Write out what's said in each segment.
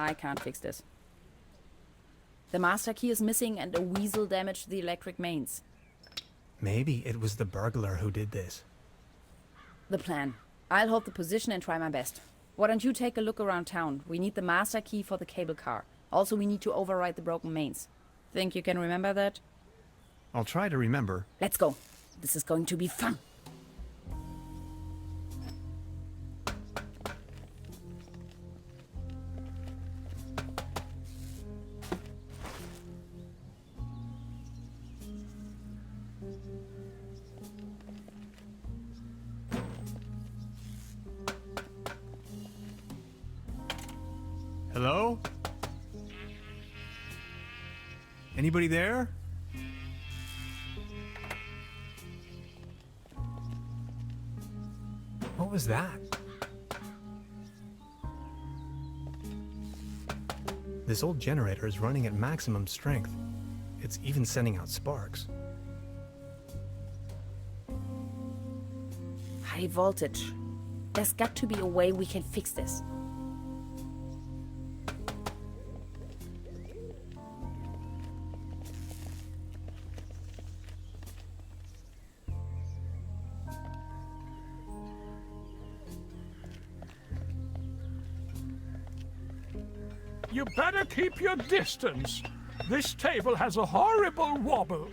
I can't fix this. The master key is missing and a weasel damaged the electric mains. Maybe it was the burglar who did this. The plan. I'll hold the position and try my best. Why don't you take a look around town? We need the master key for the cable car. Also, we need to override the broken mains. Think you can remember that? I'll try to remember. Let's go. This is going to be fun. Hello? Anybody there? What was that? This old generator is running at maximum strength. It's even sending out sparks. High voltage. There's got to be a way we can fix this. You better keep your distance. This table has a horrible wobble.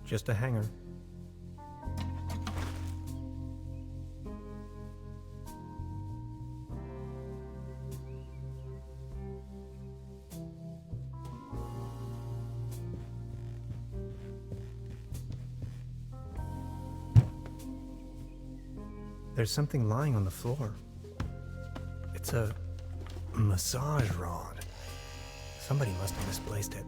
Just a hanger. There's something lying on the floor. It's a massage rod. Somebody must have misplaced it.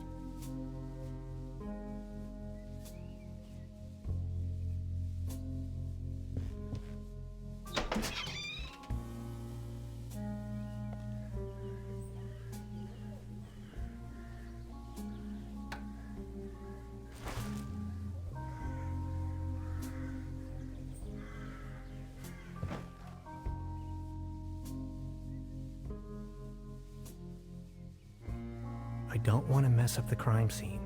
I don't want to mess up the crime scene.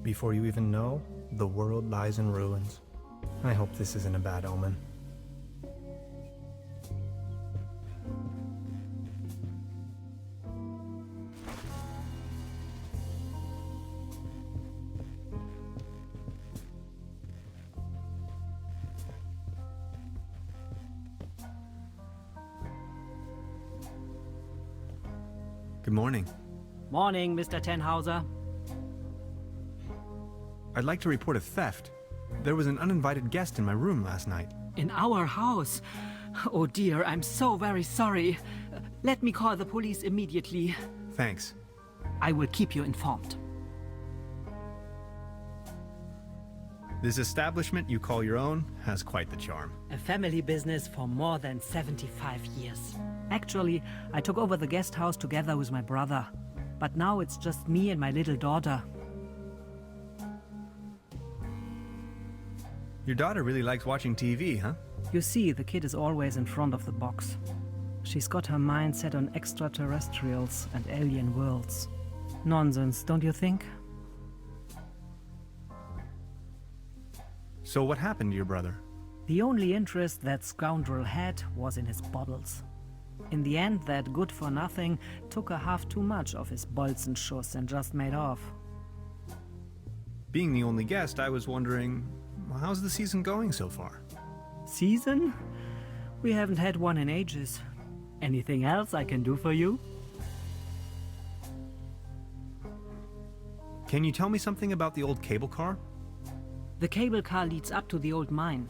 Before you even know, the world lies in ruins. I hope this isn't a bad omen. Good morning. Morning, Mr. Tannhauser. I'd like to report a theft. There was an uninvited guest in my room last night. In our house? Oh dear, I'm so very sorry. Let me call the police immediately. Thanks. I will keep you informed. This establishment you call your own has quite the charm. A family business for more than 75 years. Actually, I took over the guest house together with my brother. But now it's just me and my little daughter. Your daughter really likes watching TV, huh? You see, the kid is always in front of the box. She's got her mind set on extraterrestrials and alien worlds. Nonsense, don't you think? So what happened to your brother? The only interest that scoundrel had was in his bottles. In the end, that good-for-nothing took a half too much of his Bolzenschuss and just made off. Being the only guest, I was wondering, how's the season going so far? Season? We haven't had one in ages. Anything else I can do for you? Can you tell me something about the old cable car? The cable car leads up to the old mine.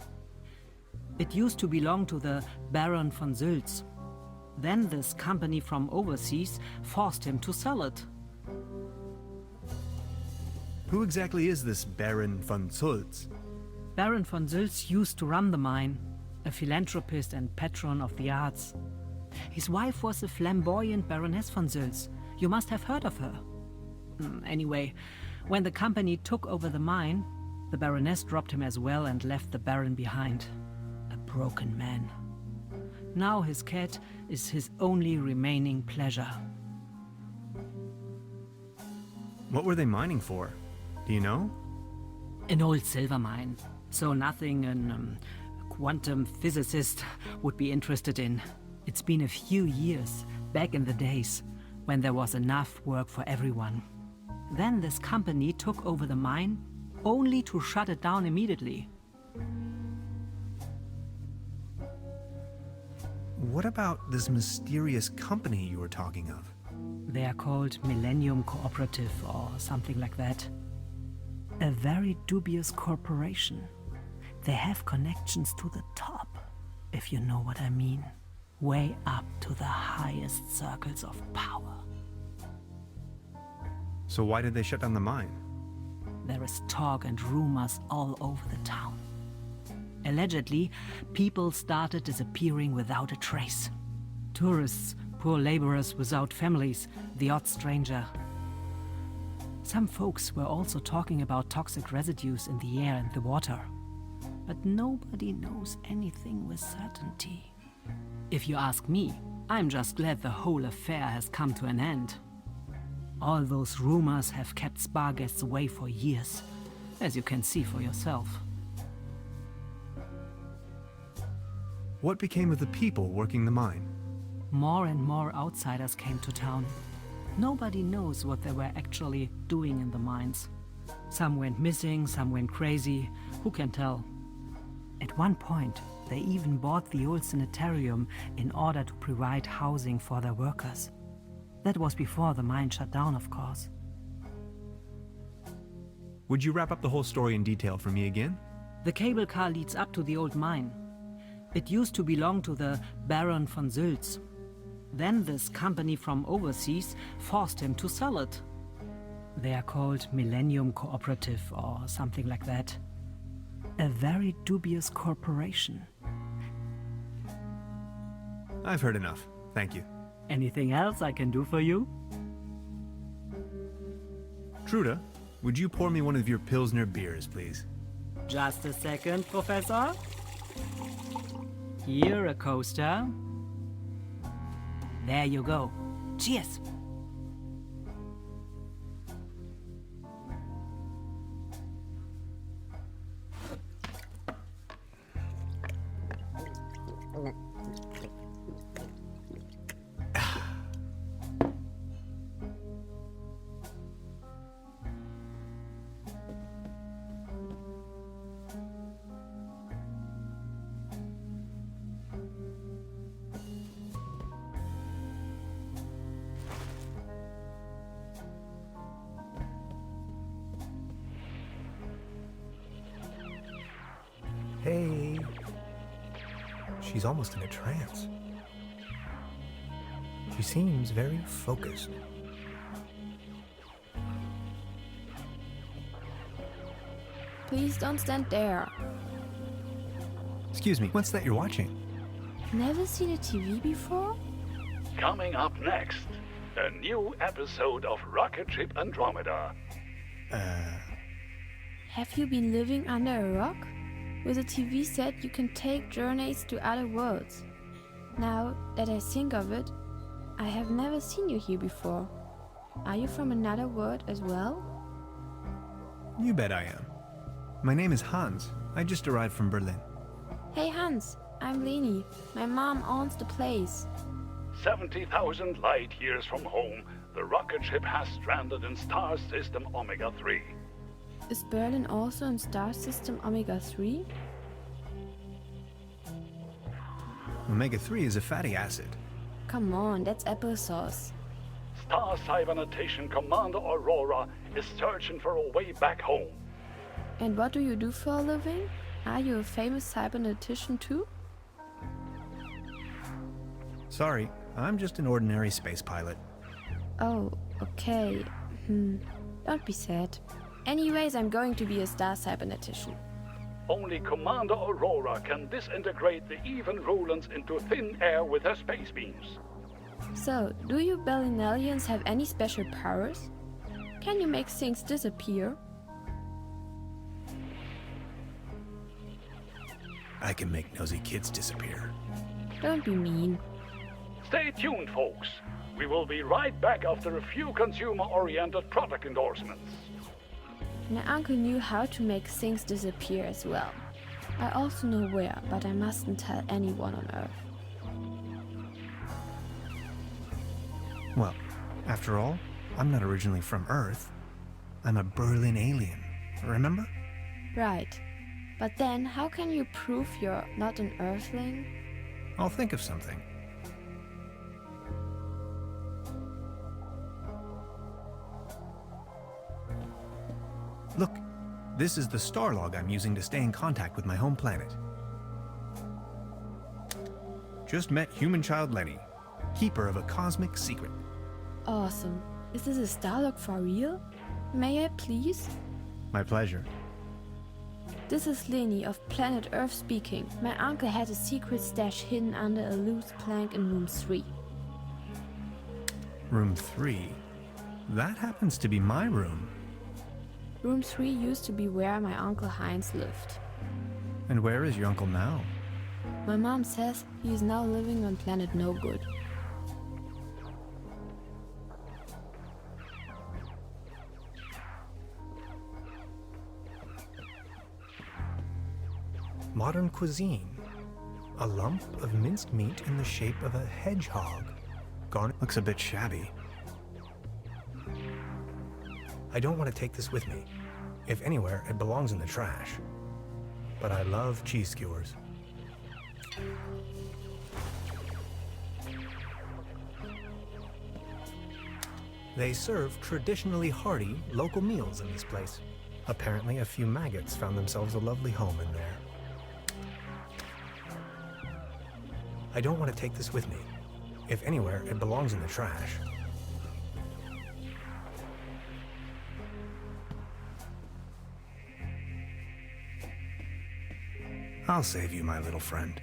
It used to belong to the Baron von Sülz. Then this company from overseas forced him to sell it. Who exactly is this Baron von Sülz? Baron von Sülz used to run the mine, a philanthropist and patron of the arts. His wife was a flamboyant Baroness von Sülz. You must have heard of her. Anyway, when the company took over the mine, the Baroness dropped him as well and left the Baron behind. A broken man. Now his cat is his only remaining pleasure. What were they mining for? Do you know? An old silver mine. So nothing a quantum physicist would be interested in. It's been a few years, back in the days, when there was enough work for everyone. Then this company took over the mine, only to shut it down immediately. What about this mysterious company you were talking of? They are called Millennium Cooperative or something like that. A very dubious corporation. They have connections to the top, if you know what I mean. Way up to the highest circles of power. So why did they shut down the mine? There is talk and rumors all over the town. Allegedly, people started disappearing without a trace. Tourists, poor laborers without families, the odd stranger. Some folks were also talking about toxic residues in the air and the water. But nobody knows anything with certainty. If you ask me, I'm just glad the whole affair has come to an end. All those rumors have kept spa guests away for years, as you can see for yourself. What became of the people working the mine? More and more outsiders came to town. Nobody knows what they were actually doing in the mines. Some went missing, some went crazy. Who can tell? At one point, they even bought the old sanitarium in order to provide housing for their workers. That was before the mine shut down, of course. Would you wrap up the whole story in detail for me again? The cable car leads up to the old mine. It used to belong to the Baron von Sülz. Then this company from overseas forced him to sell it. They are called Millennium Cooperative or something like that. A very dubious corporation. I've heard enough. Thank you. Anything else I can do for you? Trude, would you pour me one of your Pilsner beers, please? Just a second, Professor. Here, a coaster. There you go. Cheers! Hey. She's almost in a trance. She seems very focused. Please don't stand there. Excuse me, what's that you're watching? Never seen a TV before? Coming up next, a new episode of Rocket Ship Andromeda. Have you been living under a rock? With a TV set, you can take journeys to other worlds. Now that I think of it, I have never seen you here before. Are you from another world as well? You bet I am. My name is Hans. I just arrived from Berlin. Hey Hans, I'm Leni. My mom owns the place. 70,000 light years from home, the rocket ship has stranded in star system Omega 3. Is Berlin also in star system Omega 3? Omega-3 is a fatty acid. Come on, that's applesauce. Star Cybernetation Commander Aurora is searching for a way back home. And what do you do for a living? Are you a famous cybernetician too? Sorry, I'm just an ordinary space pilot. Oh, okay. Don't be sad. Anyways, I'm going to be a star cybernetician. Only Commander Aurora can disintegrate the even Rulans into thin air with her space beams. So, do you Bellinellians have any special powers? Can you make things disappear? I can make nosy kids disappear. Don't be mean. Stay tuned, folks. We will be right back after a few consumer-oriented product endorsements. My uncle knew how to make things disappear as well. I also know where, but I mustn't tell anyone on Earth. Well, after all, I'm not originally from Earth. I'm a Berlin alien, remember? Right. But then, how can you prove you're not an Earthling? I'll think of something. Look, this is the star log I'm using to stay in contact with my home planet. Just met human child Lenny, keeper of a cosmic secret. Awesome. Is this a Starlog for real? May I please? My pleasure. This is Lenny of planet Earth speaking. My uncle had a secret stash hidden under a loose plank in room 3. Room 3? That happens to be my room. Room 3 used to be where my uncle Heinz lived. And where is your uncle now? My mom says he is now living on planet No Good. Modern cuisine. A lump of minced meat in the shape of a hedgehog. Looks a bit shabby. I don't want to take this with me. If anywhere, it belongs in the trash. But I love cheese skewers. They serve traditionally hearty local meals in this place. Apparently, a few maggots found themselves a lovely home in there. I don't want to take this with me. If anywhere, it belongs in the trash. I'll save you, my little friend.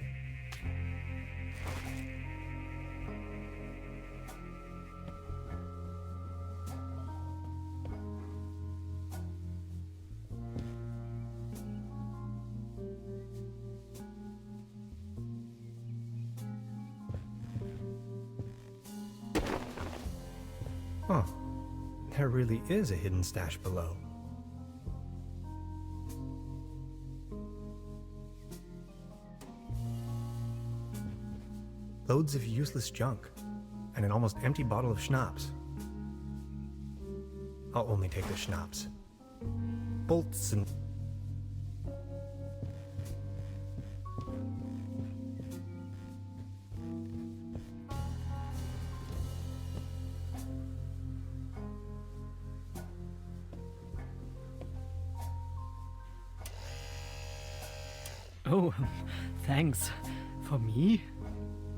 Huh. There really is a hidden stash below. Loads of useless junk, and an almost empty bottle of schnapps. I'll only take the schnapps. Bolts and... Oh, thanks. For me?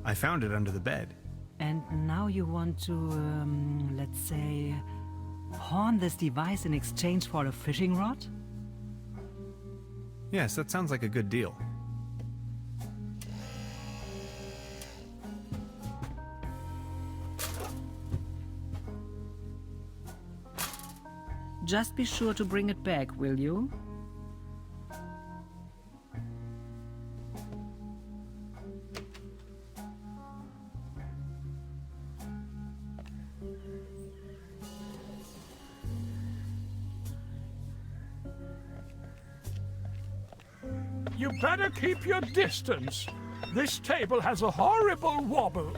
I found it under the bed. And now you want to, let's say, pawn this device in exchange for a fishing rod? Yes, that sounds like a good deal. Just be sure to bring it back, will you? You better keep your distance. This table has a horrible wobble.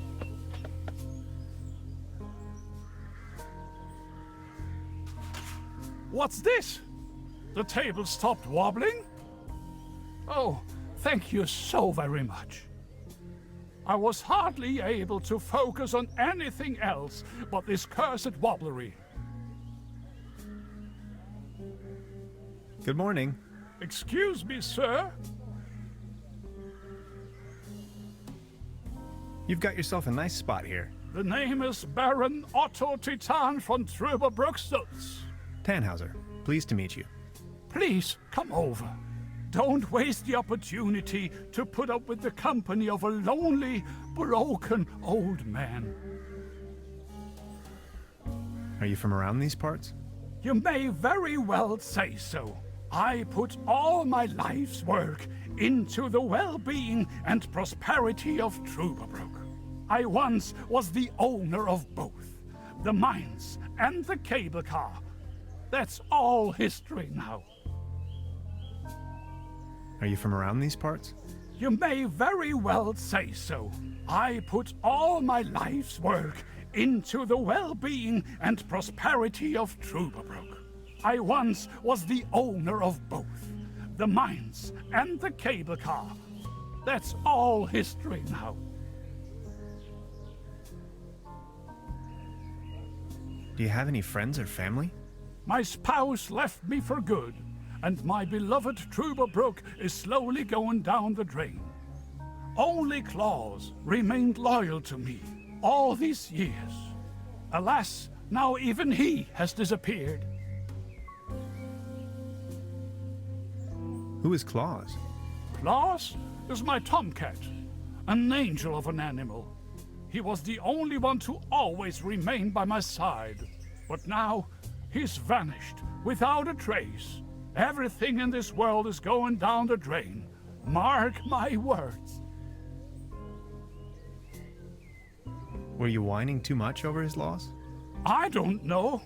What's this? The table stopped wobbling? Oh, thank you so very much. I was hardly able to focus on anything else but this cursed wobblery. Good morning. Excuse me, sir? You've got yourself a nice spot here. The name is Baron Otto Titan von Trüberbrook. Tannhauser, pleased to meet you. Please, come over. Don't waste the opportunity to put up with the company of a lonely, broken old man. Are you from around these parts? You may very well say so. I put all my life's work into the well-being and prosperity of Truberbrook. I once was the owner of both, the mines and the cable car. That's all history now. Are you from around these parts? You may very well say so. I put all my life's work into the well-being and prosperity of Truberbrook. I once was the owner of both, the mines and the cable car. That's all history now. Do you have any friends or family? My spouse left me for good, and my beloved Truberbrook is slowly going down the drain. Only Claus remained loyal to me all these years. Alas, now even he has disappeared. Who is Claus? Claus is my tomcat, an angel of an animal. He was the only one to always remain by my side. But now, he's vanished, without a trace. Everything in this world is going down the drain. Mark my words. Were you whining too much over his loss? I don't know.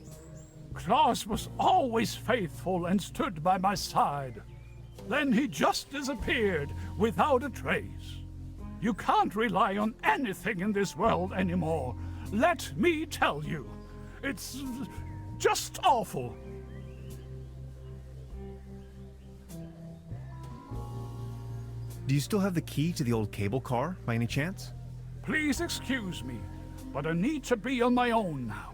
Claus was always faithful and stood by my side. Then he just disappeared, without a trace. You can't rely on anything in this world anymore. Let me tell you. It's just awful. Do you still have the key to the old cable car, by any chance? Please excuse me, but I need to be on my own now.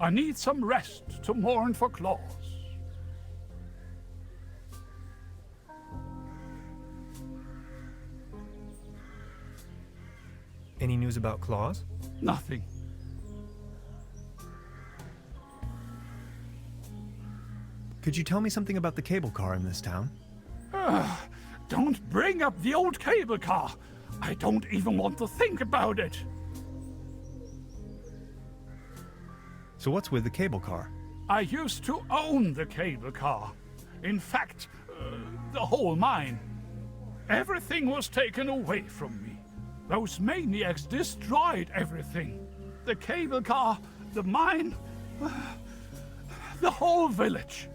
I need some rest to mourn for Claus. Any news about Claus? Nothing. Could you tell me something about the cable car in this town? Don't bring up the old cable car. I don't even want to think about it. So what's with the cable car? I used to own the cable car. In fact, the whole mine. Everything was taken away from me. Those maniacs destroyed everything. The cable car, the mine, the whole village.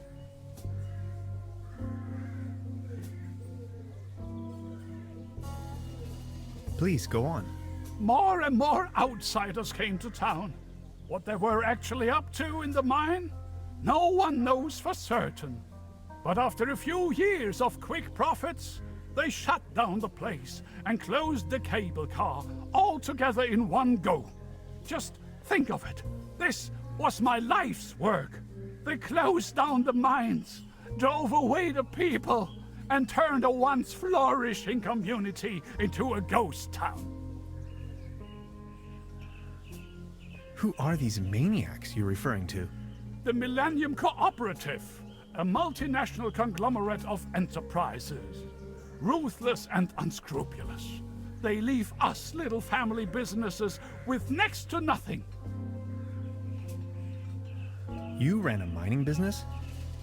Please, go on. More and more outsiders came to town. What they were actually up to in the mine, no one knows for certain. But after a few years of quick profits, they shut down the place and closed the cable car altogether in one go. Just think of it. This was my life's work. They closed down the mines, drove away the people, and turned a once flourishing community into a ghost town. Who are these maniacs you're referring to? The Millennium Cooperative, a multinational conglomerate of enterprises. Ruthless and unscrupulous. They leave us little family businesses with next to nothing. You ran a mining business?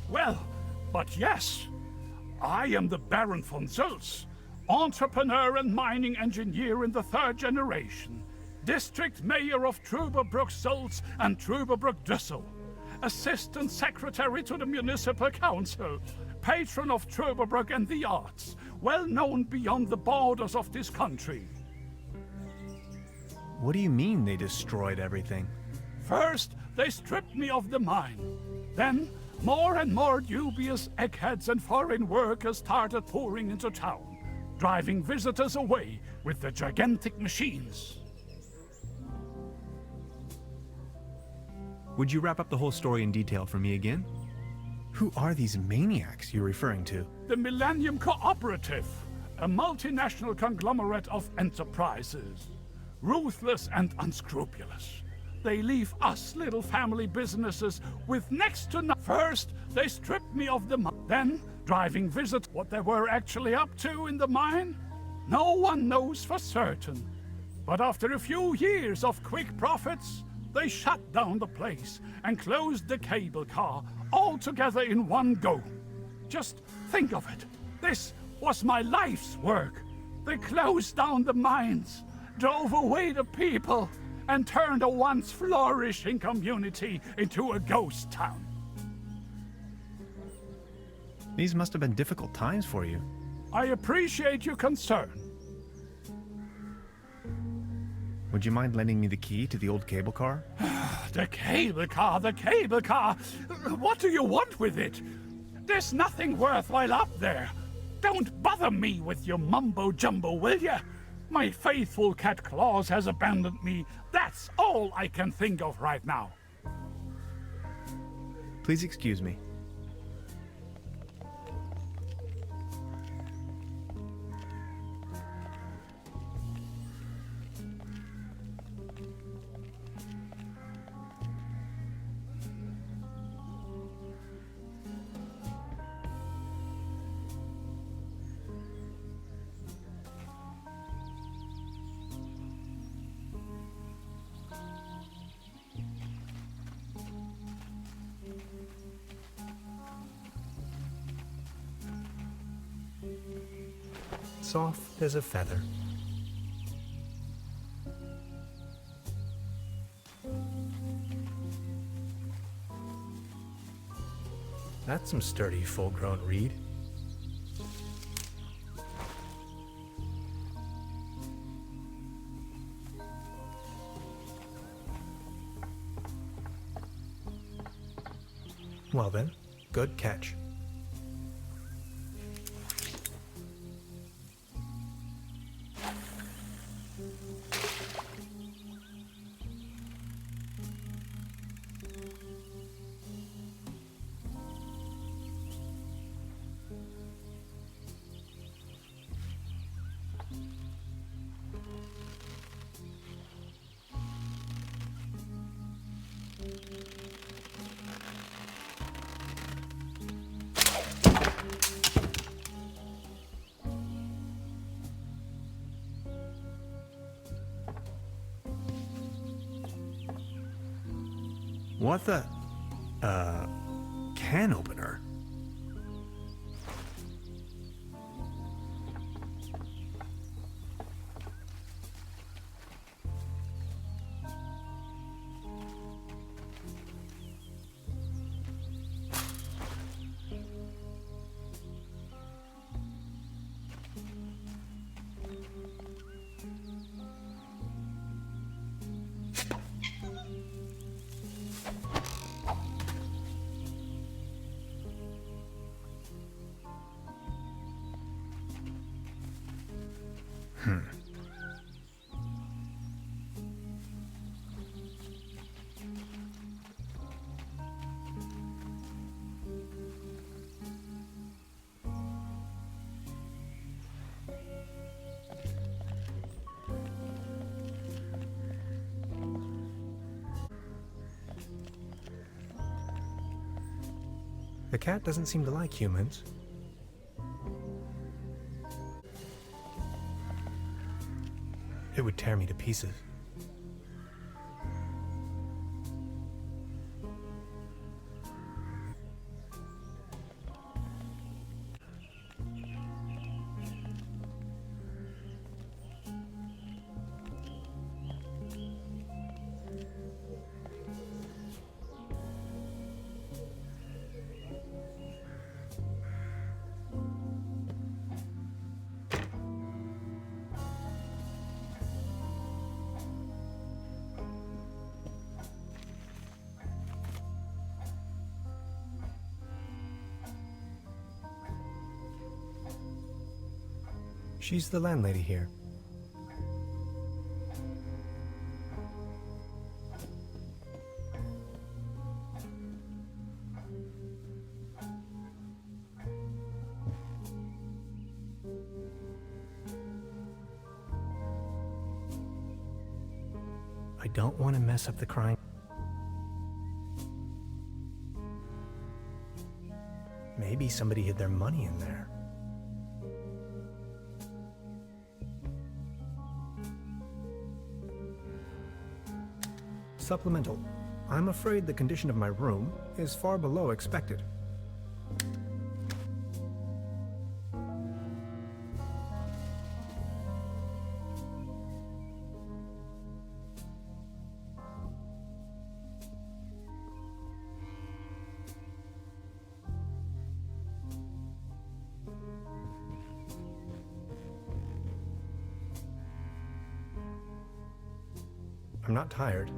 Well, but yes. I am the Baron von Zölz, entrepreneur and mining engineer in the third generation, district mayor of Truberbrook Zölz and Trüberbrook Düssel, assistant secretary to the municipal council, patron of Truberbrook and the arts, well known beyond the borders of this country. What do you mean they destroyed everything? First, they stripped me of the mine. Then, more and more dubious eggheads and foreign workers started pouring into town. driving visitors away with the gigantic machines. Would you wrap up the whole story in detail for me again? Who are these maniacs you're referring to? The Millennium Cooperative, a multinational conglomerate of enterprises. Ruthless and unscrupulous. They leave us little family businesses with next to nothing. First, they stripped me of the money. Then, driving visitors. What they were actually up to in the mine? No one knows for certain. But after a few years of quick profits, they shut down the place and closed the cable car all together in one go. Just think of it. This was my life's work. They closed down the mines, drove away the people, and turned a once flourishing community into a ghost town. These must have been difficult times for you. I appreciate your concern. Would you mind lending me the key to the old cable car? The cable car, the cable car! What do you want with it? There's nothing worthwhile up there. Don't bother me with your mumbo-jumbo, will ya? My faithful cat Claus has abandoned me. That's all I can think of right now. Please excuse me. Soft as a feather. That's some sturdy, full-grown reed. Well then, good catch. What the? Can opener? The cat doesn't seem to like humans. It would tear me to pieces. She's the landlady here. I don't want to mess up the crime. Maybe somebody hid their money in there. Supplemental. I'm afraid the condition of my room is far below expected. I'm not tired.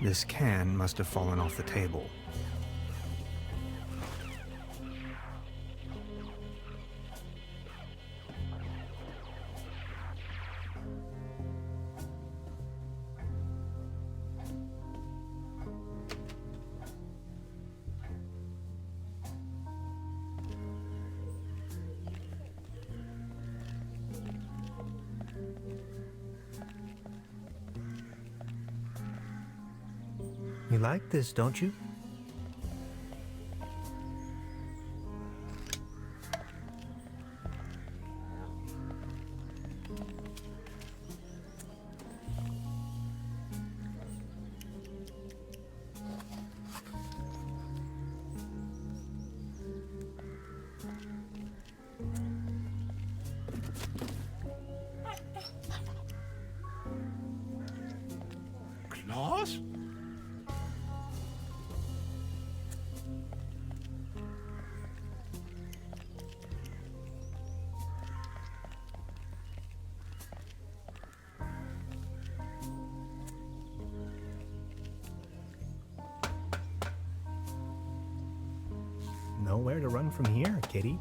This can must have fallen off the table. You like this, don't you? Claus? Nowhere to run from here, kitty.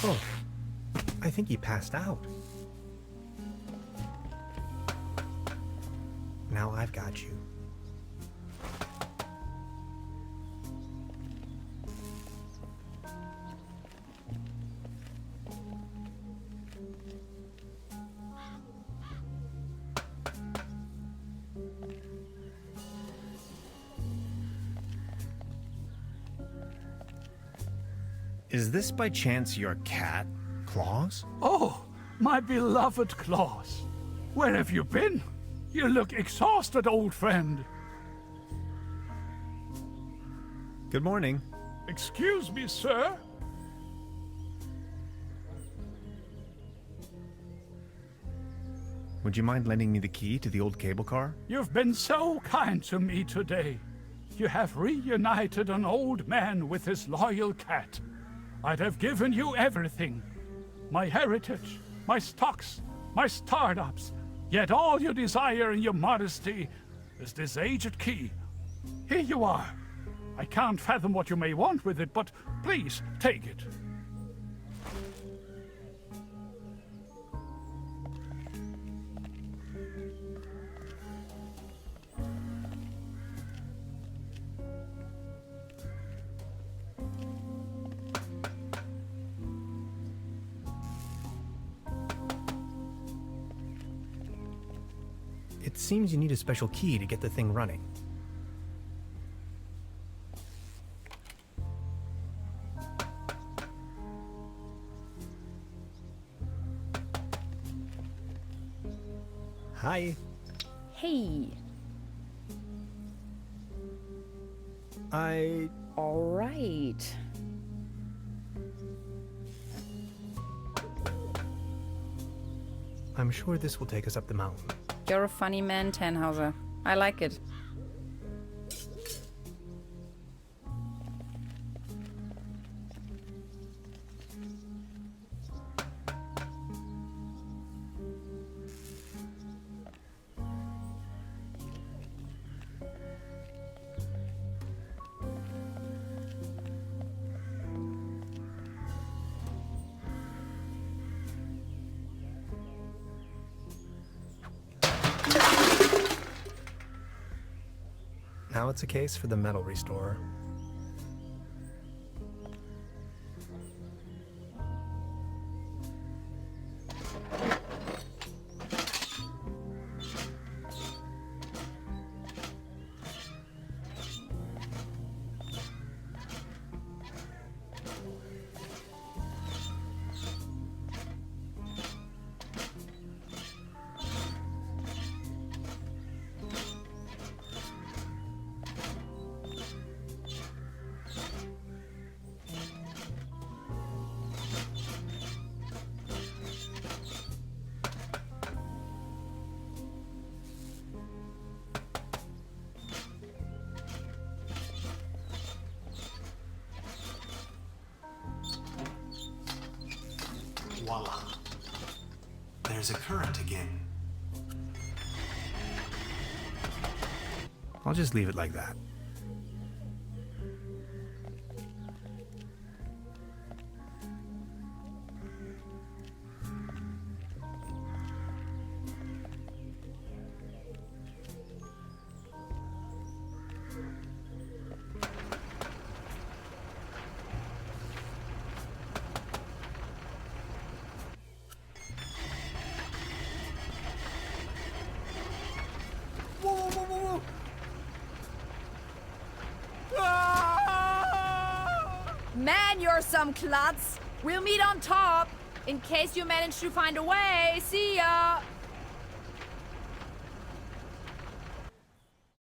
Oh, I think he passed out. Now I've got you. Is this by chance your cat, Claus? Oh, my beloved Claus. Where have you been? You look exhausted, old friend. Good morning. Excuse me, sir. Would you mind lending me the key to the old cable car? You've been so kind to me today. You have reunited an old man with his loyal cat. I'd have given you everything. My heritage, my stocks, my startups. Yet all you desire in your modesty is this aged key. Here you are. I can't fathom what you may want with it, but please take it. It seems you need a special key to get the thing running. Hi. Hey. All right. I'm sure this will take us up the mountain. You're a funny man, Tannhauser. I like it. Now it's a case for the metal restorer. Voila. There's a current again. I'll just leave it like that. Man, you're some klutz. We'll meet on top, in case you manage to find a way. See ya!